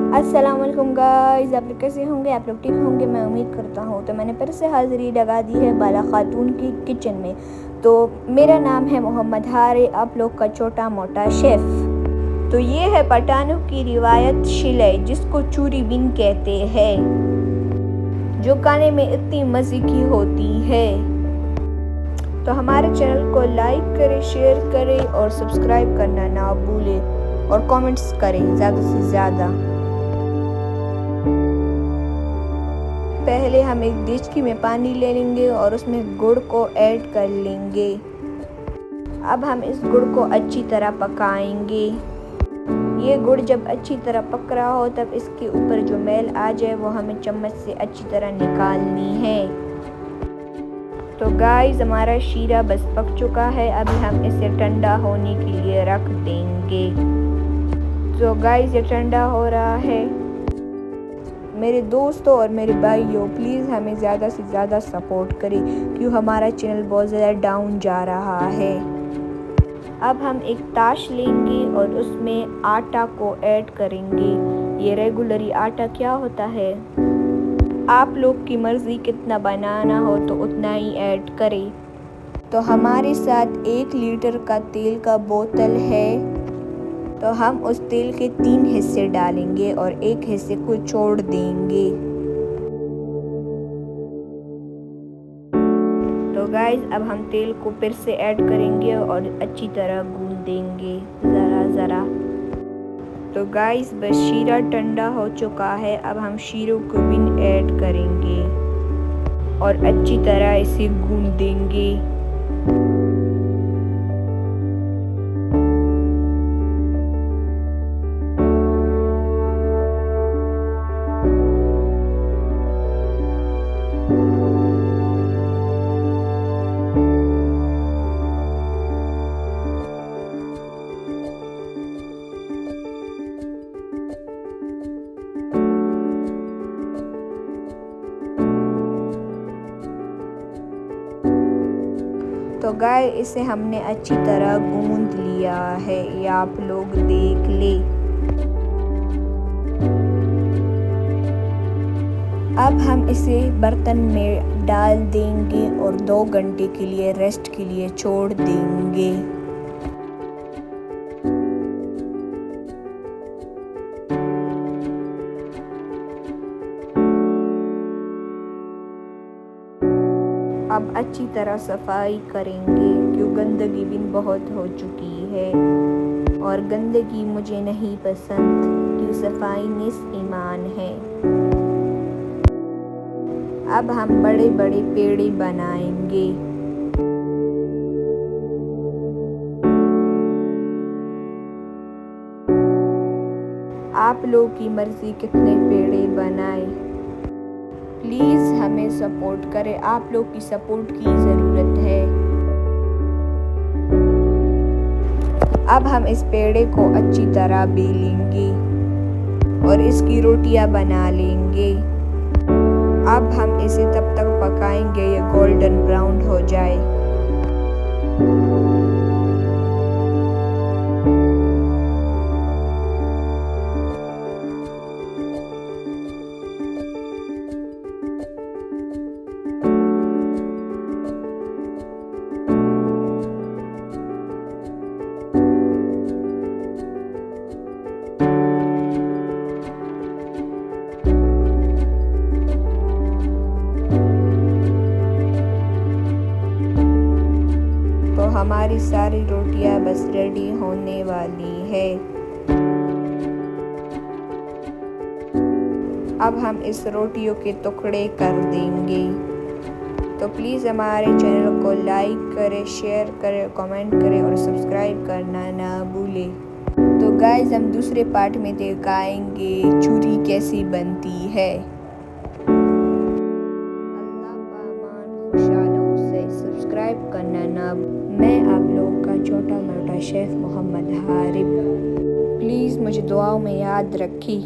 अस्सलाम वालेकुम गाइस, आप लोग कैसे होंगे? आप लोग ठीक होंगे, मैं उम्मीद करता हूँ। तो मैंने फिर से हाज़िरी लगा दी है बाला खातून की किचन में। तो मेरा नाम है मोहम्मद हारे, आप लोग का छोटा मोटा शेफ़। तो ये है पठानों की रिवायत शिले, जिसको चूरी बिन कहते हैं, जो खाने में इतनी मज़े की होती है। तो हमारे चैनल को लाइक करें, शेयर करें और सब्सक्राइब करना ना भूलें और कमेंट्स करें ज़्यादा से ज़्यादा। पहले हम एक डेचकी में पानी ले लेंगे और उसमें गुड़ को ऐड कर लेंगे। अब हम इस गुड़ को अच्छी तरह पकाएंगे। ये गुड़ जब अच्छी तरह पक रहा हो तब इसके ऊपर जो मैल आ जाए वो हमें चम्मच से अच्छी तरह निकालनी है। तो गाइस, हमारा शीरा बस पक चुका है। अभी हम इसे ठंडा होने के लिए रख देंगे। तो गाइस, ये ठंडा हो रहा है। मेरे दोस्तों और मेरे भाइयों, प्लीज़ हमें ज़्यादा से ज़्यादा सपोर्ट करें, क्यों हमारा चैनल बहुत ज़्यादा डाउन जा रहा है। अब हम एक ताश लेंगे और उसमें आटा को ऐड करेंगे। ये रेगुलरी आटा क्या होता है, आप लोग की मर्ज़ी कितना बनाना हो तो उतना ही ऐड करें। तो हमारे साथ 1 लीटर का तेल का बोतल है, तो हम उस तेल के 3 हिस्से डालेंगे और 1 हिस्से को छोड़ देंगे। तो गाइस, अब हम तेल को फिर से ऐड करेंगे और अच्छी तरह गूंदेंगे ज़रा। तो गाइस, बस शीरा ठंडा हो चुका है। अब हम शीरों को भी ऐड करेंगे और अच्छी तरह इसे गूंदेंगे। तो गाइस, इसे हमने अच्छी तरह गूंद लिया है, ये आप लोग देख ले। अब हम इसे बर्तन में डाल देंगे और 2 घंटे के लिए रेस्ट के लिए छोड़ देंगे। अब अच्छी तरह सफाई करेंगे, क्यों गंदगी भी बहुत हो चुकी है और गंदगी मुझे नहीं पसंद, क्यों सफाई निस्फ ईमान है। अब हम बड़े बड़े पेड़े बनाएंगे। आप लोग की मर्जी कितने पेड़े बनाए, प्लीज़ हमें सपोर्ट करें, आप लोग की सपोर्ट की ज़रूरत है। अब हम इस पेड़े को अच्छी तरह बेलेंगे और इसकी रोटियां बना लेंगे। अब हम इसे तब तक पकाएंगे ये गोल्डन ब्राउन हो जाए। तो हमारी सारी रोटियां बस रेडी होने वाली है। अब हम इस रोटियों के टुकड़े कर देंगे। तो प्लीज़ हमारे चैनल को लाइक करें, शेयर करें, कमेंट करें और सब्सक्राइब करना ना भूलें। तो गाइस, हम दूसरे पार्ट में दिखाएंगे चूरी कैसी बनती है। अल्लाह पामान खुशहालों से सब्सक्राइब करना ना। मैं आप लोग का छोटा मोटा शेफ़ मोहम्मद हारिब, प्लीज़ मुझे दुआओं में याद रखी।